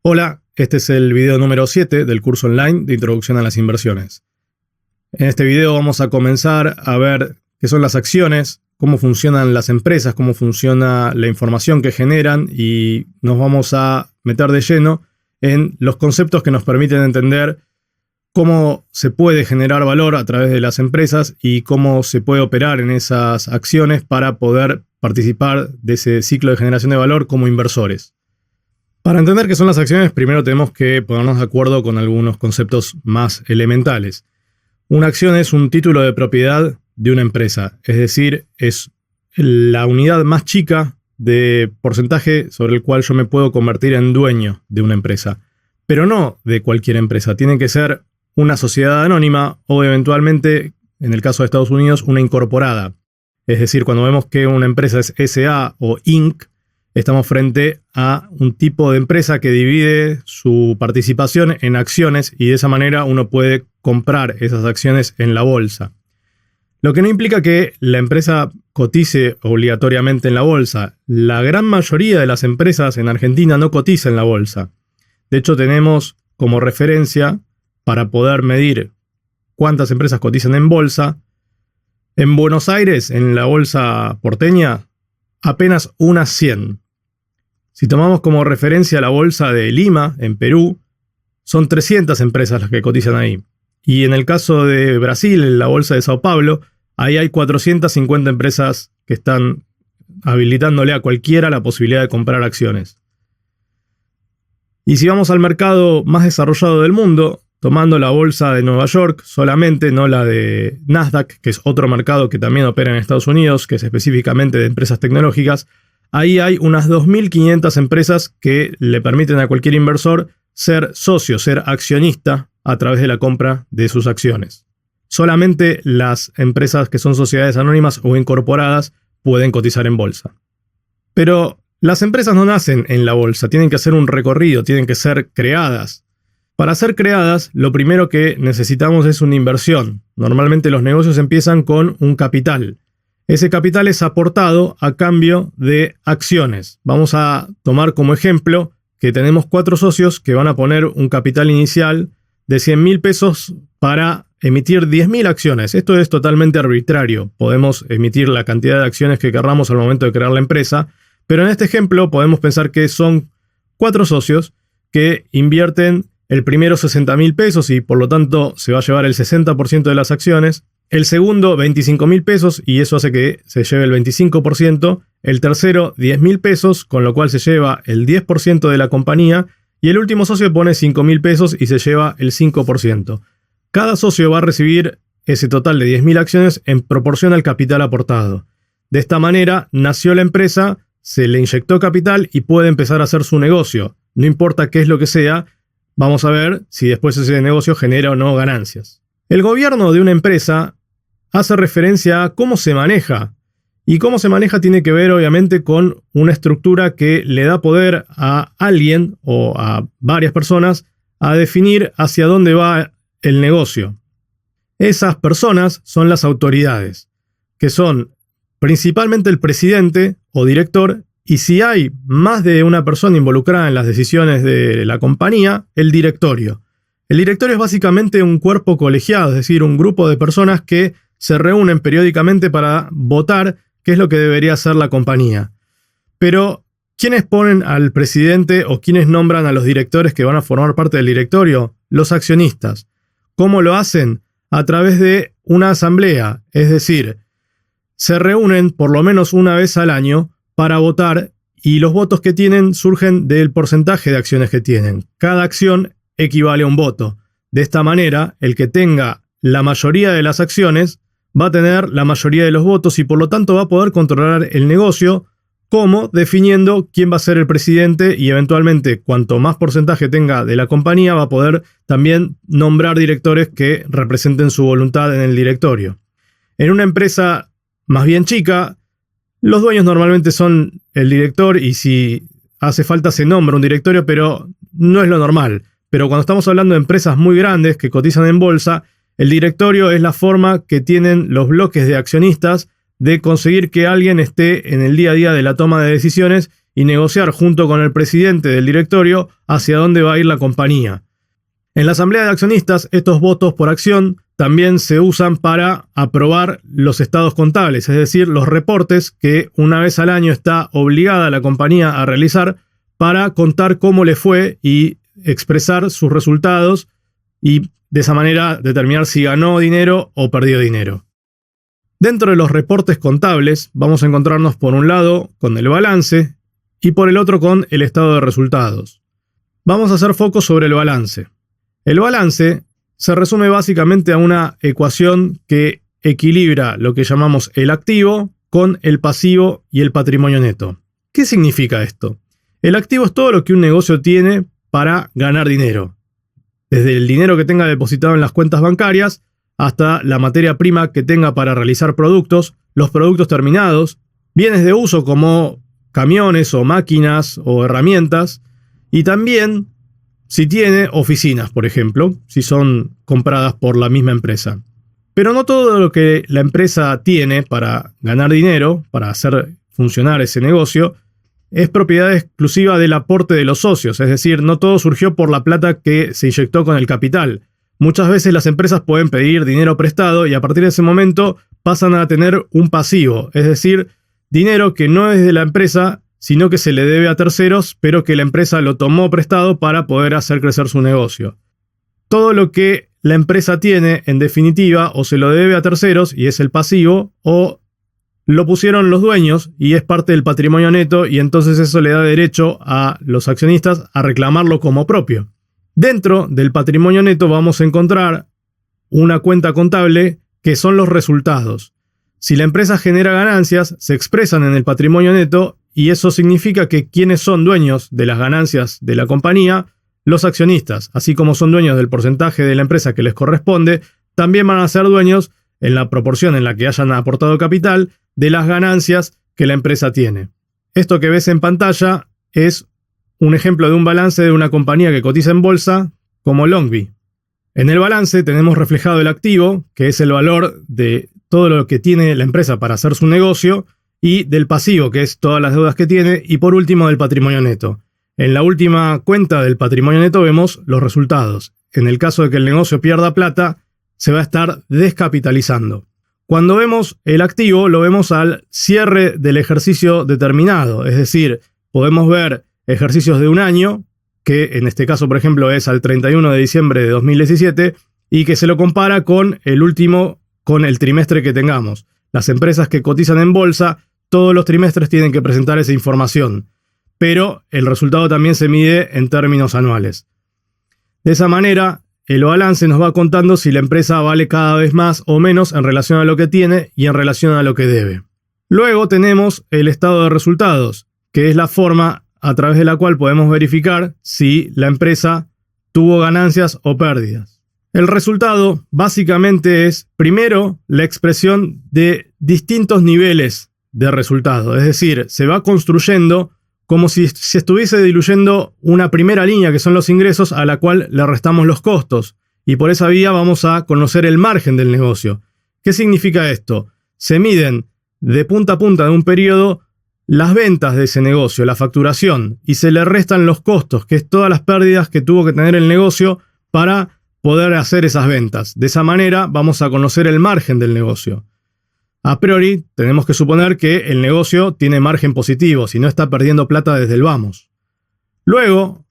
Hola, este es el video número 7 del curso online de Introducción a las Inversiones. En este video vamos a comenzar a ver qué son las acciones, cómo funcionan las empresas, cómo funciona la información que generan y nos vamos a meter de lleno en los conceptos que nos permiten entender cómo se puede generar valor a través de las empresas y cómo se puede operar en esas acciones para poder participar de ese ciclo de generación de valor como inversores. Para entender qué son las acciones, primero tenemos que ponernos de acuerdo con algunos conceptos más elementales. Una acción es un título de propiedad de una empresa, es decir, es la unidad más chica de porcentaje sobre el cual yo me puedo convertir en dueño de una empresa. Pero no de cualquier empresa, tiene que ser una sociedad anónima o eventualmente, en el caso de Estados Unidos, una incorporada. Es decir, cuando vemos que una empresa es SA o Inc., estamos frente a un tipo de empresa que divide su participación en acciones y de esa manera uno puede comprar esas acciones en la bolsa. Lo que no implica que la empresa cotice obligatoriamente en la bolsa. La gran mayoría de las empresas en Argentina no cotiza en la bolsa. De hecho, tenemos como referencia para poder medir cuántas empresas cotizan en bolsa. En Buenos Aires, en la bolsa porteña, apenas unas 100. Si tomamos como referencia la bolsa de Lima, en Perú, son 300 empresas las que cotizan ahí. Y en el caso de Brasil, en la bolsa de Sao Paulo, ahí hay 450 empresas que están habilitándole a cualquiera la posibilidad de comprar acciones. Y si vamos al mercado más desarrollado del mundo, tomando la bolsa de Nueva York solamente, no la de Nasdaq, que es otro mercado que también opera en Estados Unidos, que es específicamente de empresas tecnológicas, ahí hay unas 2.500 empresas que le permiten a cualquier inversor ser socio, ser accionista a través de la compra de sus acciones. Solamente las empresas que son sociedades anónimas o incorporadas pueden cotizar en bolsa. Pero las empresas no nacen en la bolsa, tienen que hacer un recorrido, tienen que ser creadas. Para ser creadas, lo primero que necesitamos es una inversión. Normalmente los negocios empiezan con un capital. Ese capital es aportado a cambio de acciones. Vamos a tomar como ejemplo que tenemos 4 socios que van a poner un capital inicial de 100.000 pesos para emitir 10.000 acciones. Esto es totalmente arbitrario. Podemos emitir la cantidad de acciones que queramos al momento de crear la empresa, pero en este ejemplo podemos pensar que son 4 socios que invierten el primero 60.000 pesos y por lo tanto se va a llevar el 60% de las acciones. El segundo, 25.000 pesos, y eso hace que se lleve el 25%. El tercero, 10.000 pesos, con lo cual se lleva el 10% de la compañía. Y el último socio pone 5.000 pesos y se lleva el 5%. Cada socio va a recibir ese total de 10.000 acciones en proporción al capital aportado. De esta manera, nació la empresa, se le inyectó capital y puede empezar a hacer su negocio. No importa qué es lo que sea, vamos a ver si después ese negocio genera o no ganancias. El gobierno de una empresa hace referencia a cómo se maneja. Y cómo se maneja tiene que ver obviamente con una estructura que le da poder a alguien o a varias personas a definir hacia dónde va el negocio. Esas personas son las autoridades, que son principalmente el presidente o director, y si hay más de una persona involucrada en las decisiones de la compañía, el directorio. El directorio es básicamente un cuerpo colegiado, es decir, un grupo de personas que se reúnen periódicamente para votar qué es lo que debería hacer la compañía. Pero, ¿quiénes ponen al presidente o quiénes nombran a los directores que van a formar parte del directorio? Los accionistas. ¿Cómo lo hacen? A través de una asamblea, es decir, se reúnen por lo menos una vez al año para votar y los votos que tienen surgen del porcentaje de acciones que tienen. Cada acción equivale a un voto. De esta manera, el que tenga la mayoría de las acciones va a tener la mayoría de los votos y por lo tanto va a poder controlar el negocio, como definiendo quién va a ser el presidente y eventualmente cuanto más porcentaje tenga de la compañía va a poder también nombrar directores que representen su voluntad en el directorio. En una empresa más bien chica, los dueños normalmente son el director y si hace falta se nombra un directorio, pero no es lo normal. Pero cuando estamos hablando de empresas muy grandes que cotizan en bolsa, el directorio es la forma que tienen los bloques de accionistas de conseguir que alguien esté en el día a día de la toma de decisiones y negociar junto con el presidente del directorio hacia dónde va a ir la compañía. En la asamblea de accionistas, estos votos por acción también se usan para aprobar los estados contables, es decir, los reportes que una vez al año está obligada la compañía a realizar para contar cómo le fue y expresar sus resultados y de esa manera determinar si ganó dinero o perdió dinero. Dentro de los reportes contables vamos a encontrarnos por un lado con el balance y por el otro con el estado de resultados. Vamos a hacer foco sobre el balance. El balance se resume básicamente a una ecuación que equilibra lo que llamamos el activo con el pasivo y el patrimonio neto. ¿Qué significa esto? El activo es todo lo que un negocio tiene para ganar dinero. Desde el dinero que tenga depositado en las cuentas bancarias hasta la materia prima que tenga para realizar productos, los productos terminados, bienes de uso como camiones o máquinas o herramientas, y también si tiene oficinas, por ejemplo, si son compradas por la misma empresa. Pero no todo lo que la empresa tiene para ganar dinero, para hacer funcionar ese negocio, es propiedad exclusiva del aporte de los socios, es decir, no todo surgió por la plata que se inyectó con el capital. Muchas veces las empresas pueden pedir dinero prestado y a partir de ese momento pasan a tener un pasivo, es decir, dinero que no es de la empresa, sino que se le debe a terceros, pero que la empresa lo tomó prestado para poder hacer crecer su negocio. Todo lo que la empresa tiene, en definitiva, o se lo debe a terceros y es el pasivo, o lo pusieron los dueños y es parte del patrimonio neto y entonces eso le da derecho a los accionistas a reclamarlo como propio. Dentro del patrimonio neto vamos a encontrar una cuenta contable que son los resultados. Si la empresa genera ganancias, se expresan en el patrimonio neto y eso significa que quienes son dueños de las ganancias de la compañía, los accionistas, así como son dueños del porcentaje de la empresa que les corresponde, también van a ser dueños, en la proporción en la que hayan aportado capital, de las ganancias que la empresa tiene. Esto que ves en pantalla es un ejemplo de un balance de una compañía que cotiza en bolsa como Longvy. En el balance tenemos reflejado el activo, que es el valor de todo lo que tiene la empresa para hacer su negocio, y del pasivo, que es todas las deudas que tiene, y por último del patrimonio neto. En la última cuenta del patrimonio neto vemos los resultados. En el caso de que el negocio pierda plata, se va a estar descapitalizando. Cuando vemos el activo, lo vemos al cierre del ejercicio determinado, es decir, podemos ver ejercicios de un año, que en este caso, por ejemplo, es al 31 de diciembre de 2017, y que se lo compara con el último, con el trimestre que tengamos. Las empresas que cotizan en bolsa, todos los trimestres tienen que presentar esa información, pero el resultado también se mide en términos anuales. De esa manera, el balance nos va contando si la empresa vale cada vez más o menos en relación a lo que tiene y en relación a lo que debe. Luego tenemos el estado de resultados, que es la forma a través de la cual podemos verificar si la empresa tuvo ganancias o pérdidas. El resultado básicamente es, primero, la expresión de distintos niveles de resultado, es decir, se va construyendo como si se estuviese diluyendo una primera línea que son los ingresos a la cual le restamos los costos y por esa vía vamos a conocer el margen del negocio. ¿Qué significa esto? Se miden de punta a punta de un periodo las ventas de ese negocio, la facturación, y se le restan los costos, que es todas las pérdidas que tuvo que tener el negocio para poder hacer esas ventas. De esa manera vamos a conocer el margen del negocio. A priori, tenemos que suponer que el negocio tiene margen positivo, si no está perdiendo plata desde el vamos. Luego,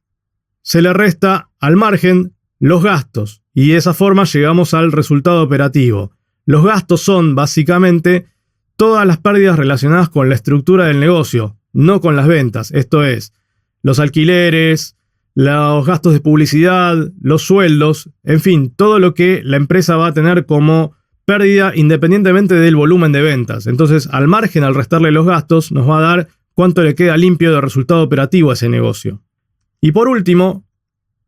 se le resta al margen los gastos, y de esa forma llegamos al resultado operativo. Los gastos son, básicamente, todas las pérdidas relacionadas con la estructura del negocio, no con las ventas. Esto es, los alquileres, los gastos de publicidad, los sueldos, en fin, todo lo que la empresa va a tener como pérdida independientemente del volumen de ventas. Entonces, al margen, al restarle los gastos, nos va a dar cuánto le queda limpio de resultado operativo a ese negocio. Y por último,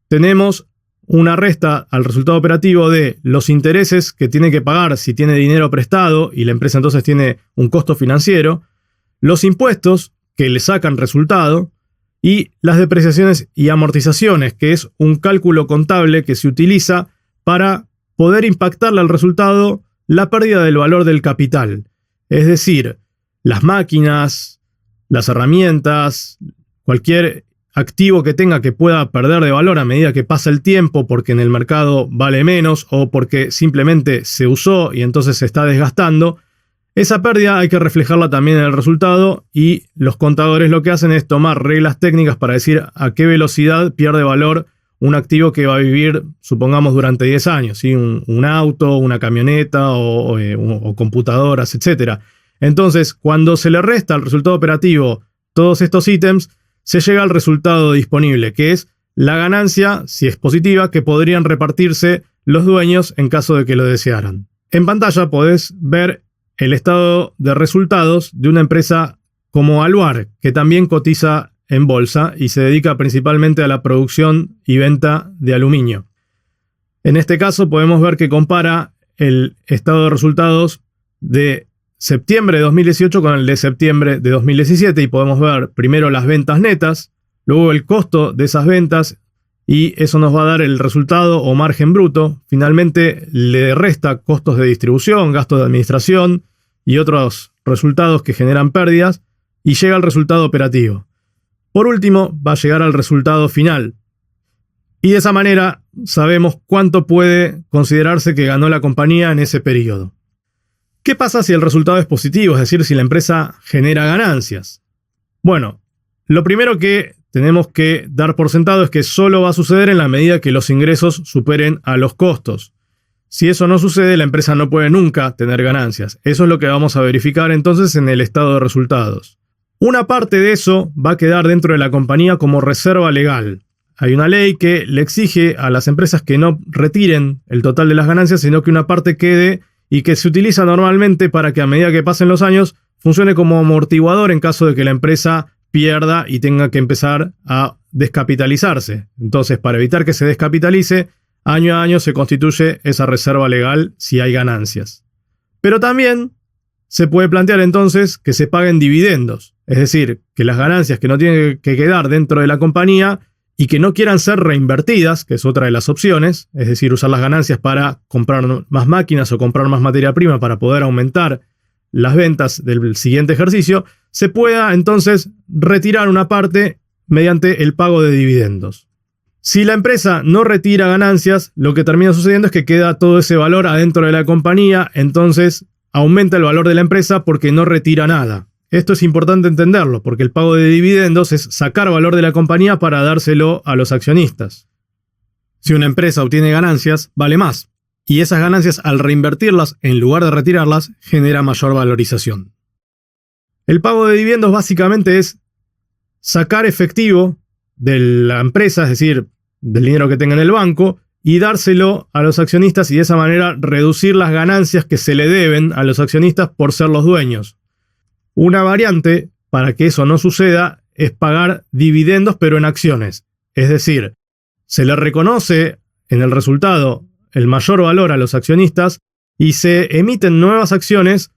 tenemos una resta al resultado operativo de los intereses que tiene que pagar si tiene dinero prestado y la empresa entonces tiene un costo financiero, los impuestos que le sacan resultado y las depreciaciones y amortizaciones, que es un cálculo contable que se utiliza para poder impactarle al resultado la pérdida del valor del capital. Es decir, las máquinas, las herramientas, cualquier activo que tenga que pueda perder de valor a medida que pasa el tiempo porque en el mercado vale menos o porque simplemente se usó y entonces se está desgastando, esa pérdida hay que reflejarla también en el resultado y los contadores lo que hacen es tomar reglas técnicas para decir a qué velocidad pierde valor un activo que va a vivir, supongamos, durante 10 años, ¿sí? Un auto, una camioneta o computadoras, etc. Entonces, cuando se le resta al resultado operativo todos estos ítems, se llega al resultado disponible, que es la ganancia, si es positiva, que podrían repartirse los dueños en caso de que lo desearan. En pantalla podés ver el estado de resultados de una empresa como Aluar, que también cotiza en bolsa y se dedica principalmente a la producción y venta de aluminio. En este caso podemos ver que compara el estado de resultados de septiembre de 2018 con el de septiembre de 2017 y podemos ver primero las ventas netas, luego el costo de esas ventas y eso nos va a dar el resultado o margen bruto. Finalmente le resta costos de distribución, gastos de administración y otros resultados que generan pérdidas y llega al resultado operativo. Por último, va a llegar al resultado final. Y de esa manera sabemos cuánto puede considerarse que ganó la compañía en ese periodo. ¿Qué pasa si el resultado es positivo? Es decir, si la empresa genera ganancias. Bueno, lo primero que tenemos que dar por sentado es que solo va a suceder en la medida que los ingresos superen a los costos. Si eso no sucede, la empresa no puede nunca tener ganancias. Eso es lo que vamos a verificar entonces en el estado de resultados. Una parte de eso va a quedar dentro de la compañía como reserva legal. Hay una ley que le exige a las empresas que no retiren el total de las ganancias, sino que una parte quede y que se utiliza normalmente para que a medida que pasen los años funcione como amortiguador en caso de que la empresa pierda y tenga que empezar a descapitalizarse. Entonces, para evitar que se descapitalice, año a año se constituye esa reserva legal si hay ganancias. Pero también se puede plantear entonces que se paguen dividendos, es decir, que las ganancias que no tienen que quedar dentro de la compañía y que no quieran ser reinvertidas, que es otra de las opciones, es decir, usar las ganancias para comprar más máquinas o comprar más materia prima para poder aumentar las ventas del siguiente ejercicio, se pueda entonces retirar una parte mediante el pago de dividendos. Si la empresa no retira ganancias, lo que termina sucediendo es que queda todo ese valor adentro de la compañía, entonces aumenta el valor de la empresa porque no retira nada. Esto es importante entenderlo, porque el pago de dividendos es sacar valor de la compañía para dárselo a los accionistas. Si una empresa obtiene ganancias, vale más, y esas ganancias al reinvertirlas en lugar de retirarlas genera mayor valorización. El pago de dividendos básicamente es sacar efectivo de la empresa, es decir, del dinero que tenga en el banco, y dárselo a los accionistas y de esa manera reducir las ganancias que se le deben a los accionistas por ser los dueños. Una variante para que eso no suceda es pagar dividendos pero en acciones. Es decir, se le reconoce en el resultado el mayor valor a los accionistas y se emiten nuevas acciones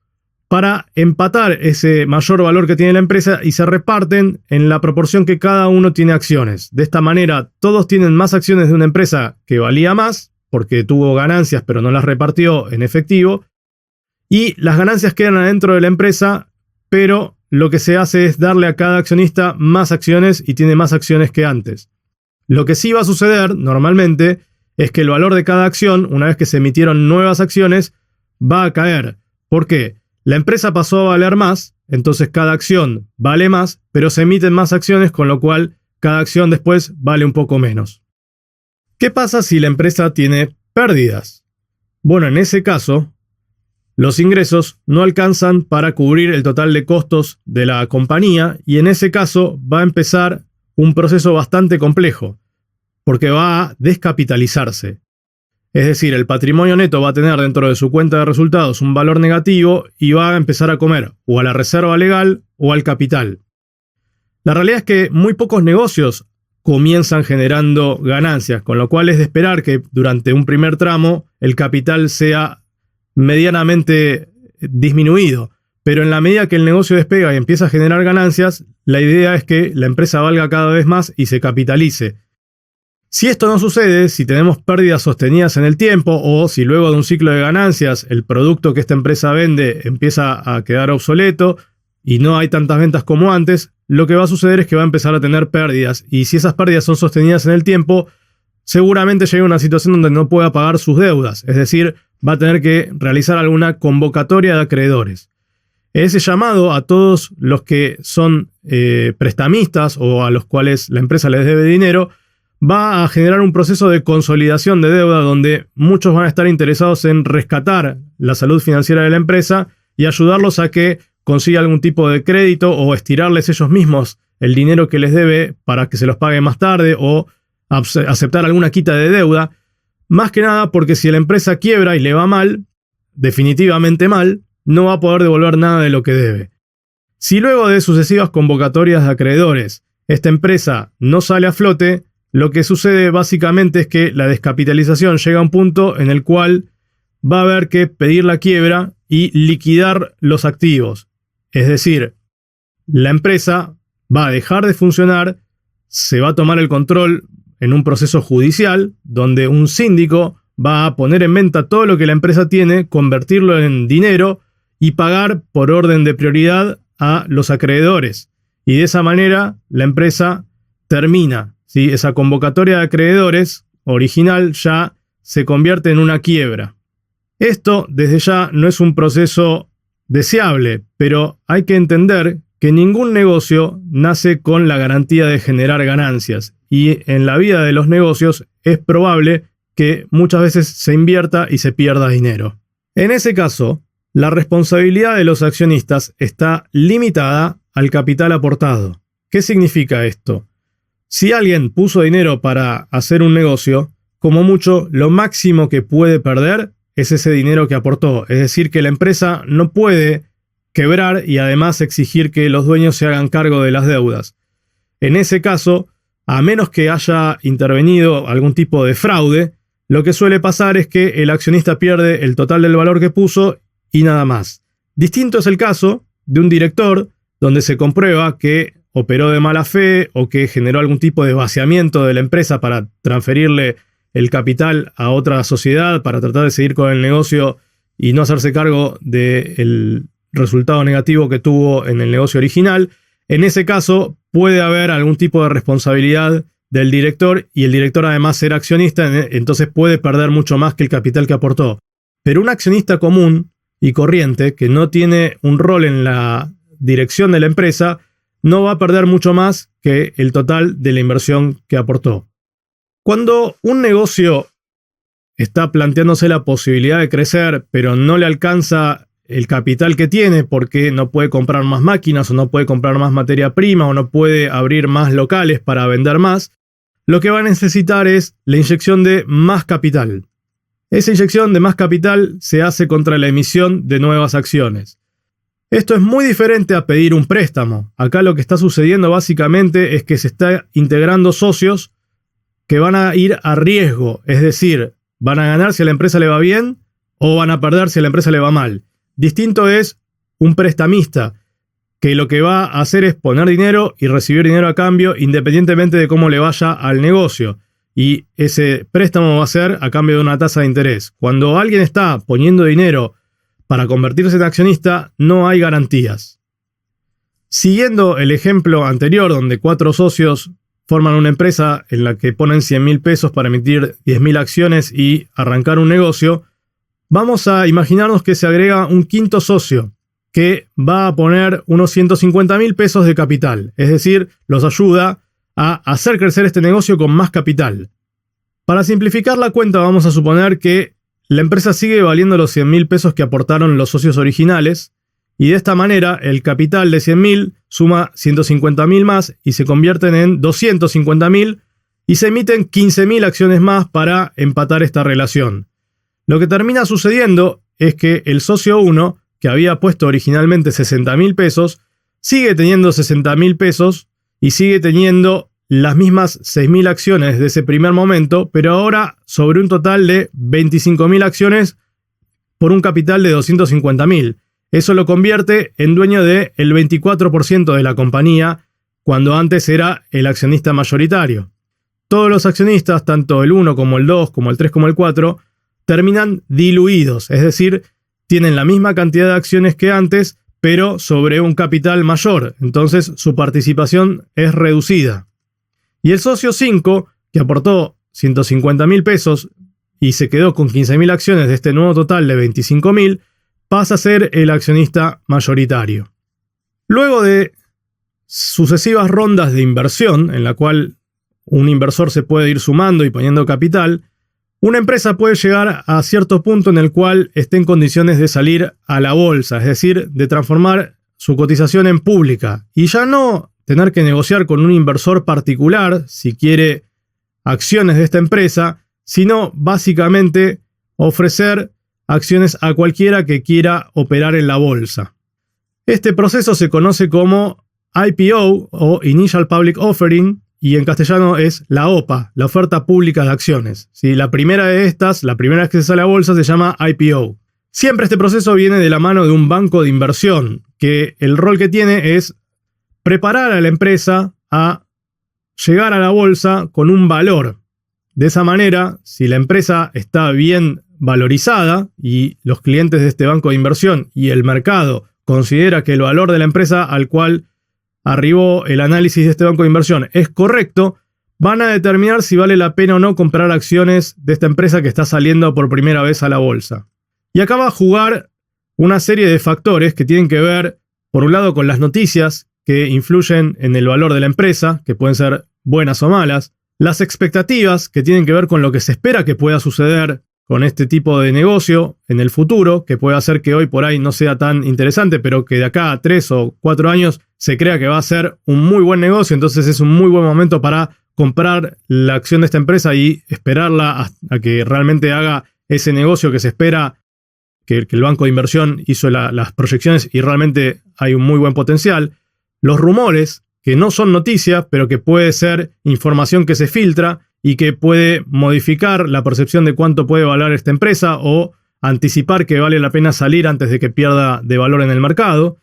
para empatar ese mayor valor que tiene la empresa y se reparten en la proporción que cada uno tiene acciones. De esta manera, todos tienen más acciones de una empresa que valía más, porque tuvo ganancias pero no las repartió en efectivo, y las ganancias quedan adentro de la empresa, pero lo que se hace es darle a cada accionista más acciones y tiene más acciones que antes. Lo que sí va a suceder normalmente es que el valor de cada acción, una vez que se emitieron nuevas acciones, va a caer. ¿Por qué? La empresa pasó a valer más, entonces cada acción vale más, pero se emiten más acciones, con lo cual cada acción después vale un poco menos. ¿Qué pasa si la empresa tiene pérdidas? Bueno, en ese caso, los ingresos no alcanzan para cubrir el total de costos de la compañía y en ese caso va a empezar un proceso bastante complejo, porque va a descapitalizarse. Es decir, el patrimonio neto va a tener dentro de su cuenta de resultados un valor negativo y va a empezar a comer o a la reserva legal o al capital. La realidad es que muy pocos negocios comienzan generando ganancias, con lo cual es de esperar que durante un primer tramo el capital sea medianamente disminuido. Pero en la medida que el negocio despega y empieza a generar ganancias, la idea es que la empresa valga cada vez más y se capitalice. Si esto no sucede, si tenemos pérdidas sostenidas en el tiempo o si luego de un ciclo de ganancias el producto que esta empresa vende empieza a quedar obsoleto y no hay tantas ventas como antes, lo que va a suceder es que va a empezar a tener pérdidas, y si esas pérdidas son sostenidas en el tiempo, seguramente llega a una situación donde no pueda pagar sus deudas, es decir, va a tener que realizar alguna convocatoria de acreedores. Ese llamado a todos los que son prestamistas o a los cuales la empresa les debe dinero va a generar un proceso de consolidación de deuda donde muchos van a estar interesados en rescatar la salud financiera de la empresa y ayudarlos a que consiga algún tipo de crédito o estirarles ellos mismos el dinero que les debe para que se los pague más tarde o aceptar alguna quita de deuda. Más que nada porque si la empresa quiebra y le va mal, definitivamente mal, no va a poder devolver nada de lo que debe. Si luego de sucesivas convocatorias de acreedores esta empresa no sale a flote, lo que sucede básicamente es que la descapitalización llega a un punto en el cual va a haber que pedir la quiebra y liquidar los activos. Es decir, la empresa va a dejar de funcionar, se va a tomar el control en un proceso judicial donde un síndico va a poner en venta todo lo que la empresa tiene, convertirlo en dinero y pagar por orden de prioridad a los acreedores. Y de esa manera la empresa termina, ¿sí? Esa convocatoria de acreedores original ya se convierte en una quiebra. Esto desde ya no es un proceso deseable, pero hay que entender que ningún negocio nace con la garantía de generar ganancias y en la vida de los negocios es probable que muchas veces se invierta y se pierda dinero. En ese caso, la responsabilidad de los accionistas está limitada al capital aportado. ¿Qué significa esto? Si alguien puso dinero para hacer un negocio, como mucho, lo máximo que puede perder es ese dinero que aportó. Es decir, que la empresa no puede quebrar y además exigir que los dueños se hagan cargo de las deudas. En ese caso, a menos que haya intervenido algún tipo de fraude, lo que suele pasar es que el accionista pierde el total del valor que puso y nada más. Distinto es el caso de un director donde se comprueba que operó de mala fe o que generó algún tipo de vaciamiento de la empresa para transferirle el capital a otra sociedad para tratar de seguir con el negocio y no hacerse cargo del resultado negativo que tuvo en el negocio original. En ese caso puede haber algún tipo de responsabilidad del director y el director además ser accionista, entonces puede perder mucho más que el capital que aportó. Pero un accionista común y corriente que no tiene un rol en la dirección de la empresa no va a perder mucho más que el total de la inversión que aportó. Cuando un negocio está planteándose la posibilidad de crecer, pero no le alcanza el capital que tiene porque no puede comprar más máquinas o no puede comprar más materia prima o no puede abrir más locales para vender más, lo que va a necesitar es la inyección de más capital. Esa inyección de más capital se hace contra la emisión de nuevas acciones. Esto es muy diferente a pedir un préstamo. Acá lo que está sucediendo básicamente es que se está integrando socios que van a ir a riesgo, es decir, van a ganar si a la empresa le va bien o van a perder si a la empresa le va mal. Distinto es un prestamista que lo que va a hacer es poner dinero y recibir dinero a cambio independientemente de cómo le vaya al negocio. Y ese préstamo va a ser a cambio de una tasa de interés. Cuando alguien está poniendo dinero para convertirse en accionista, no hay garantías. Siguiendo el ejemplo anterior, donde 4 socios forman una empresa en la que ponen 100.000 pesos para emitir 10.000 acciones y arrancar un negocio, vamos a imaginarnos que se agrega un quinto socio que va a poner unos 150.000 pesos de capital. Es decir, los ayuda a hacer crecer este negocio con más capital. Para simplificar la cuenta, vamos a suponer que la empresa sigue valiendo los 100.000 pesos que aportaron los socios originales y de esta manera el capital de 100.000 suma 150.000 más y se convierten en 250.000 y se emiten 15.000 acciones más para empatar esta relación. Lo que termina sucediendo es que el socio 1, que había puesto originalmente 60.000 pesos, sigue teniendo 60.000 pesos y sigue teniendo las mismas 6.000 acciones de ese primer momento, pero ahora sobre un total de 25.000 acciones por un capital de 250.000. Eso lo convierte en dueño del 24% de la compañía, cuando antes era el accionista mayoritario. Todos los accionistas, tanto el 1 como el 2, como el 3, como el 4, terminan diluidos, es decir, tienen la misma cantidad de acciones que antes, pero sobre un capital mayor. Entonces su participación es reducida. Y el socio 5, que aportó 150.000 pesos y se quedó con 15.000 acciones de este nuevo total de 25.000, pasa a ser el accionista mayoritario. Luego de sucesivas rondas de inversión, en la cual un inversor se puede ir sumando y poniendo capital, una empresa puede llegar a cierto punto en el cual esté en condiciones de salir a la bolsa, es decir, de transformar su cotización en pública y ya no tener que negociar con un inversor particular si quiere acciones de esta empresa, sino básicamente ofrecer acciones a cualquiera que quiera operar en la bolsa. Este proceso se conoce como IPO o Initial Public Offering y en castellano es la OPA, la oferta pública de acciones. Si la primera de estas, la primera vez que se sale a bolsa se llama IPO. Siempre este proceso viene de la mano de un banco de inversión, que el rol que tiene es preparar a la empresa a llegar a la bolsa con un valor. De esa manera, si la empresa está bien valorizada y los clientes de este banco de inversión y el mercado considera que el valor de la empresa al cual arribó el análisis de este banco de inversión es correcto, van a determinar si vale la pena o no comprar acciones de esta empresa que está saliendo por primera vez a la bolsa. Y acá va a jugar una serie de factores que tienen que ver, por un lado, con las noticias que influyen en el valor de la empresa, que pueden ser buenas o malas, las expectativas que tienen que ver con lo que se espera que pueda suceder con este tipo de negocio en el futuro, que puede hacer que hoy por ahí no sea tan interesante, pero que de acá a 3 o 4 años se crea que va a ser un muy buen negocio, entonces es un muy buen momento para comprar la acción de esta empresa y esperarla a que realmente haga ese negocio que se espera, que el banco de inversión hizo las proyecciones y realmente hay un muy buen potencial. Los rumores, que no son noticias, pero que puede ser información que se filtra y que puede modificar la percepción de cuánto puede valer esta empresa o anticipar que vale la pena salir antes de que pierda de valor en el mercado.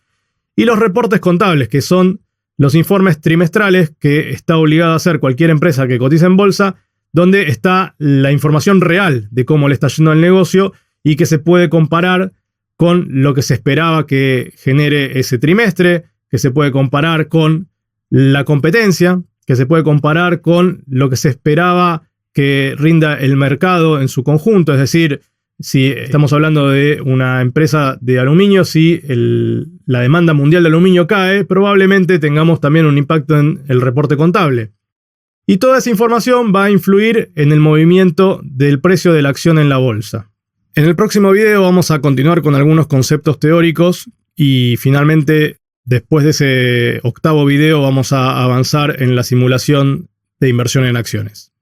Y los reportes contables, que son los informes trimestrales que está obligada a hacer cualquier empresa que cotiza en bolsa, donde está la información real de cómo le está yendo al negocio y que se puede comparar con lo que se esperaba que genere ese trimestre, que se puede comparar con la competencia, que se puede comparar con lo que se esperaba que rinda el mercado en su conjunto, es decir, si estamos hablando de una empresa de aluminio, si la demanda mundial de aluminio cae, probablemente tengamos también un impacto en el reporte contable. Y toda esa información va a influir en el movimiento del precio de la acción en la bolsa. En el próximo video vamos a continuar con algunos conceptos teóricos y finalmente, después de ese octavo video, vamos a avanzar en la simulación de inversión en acciones.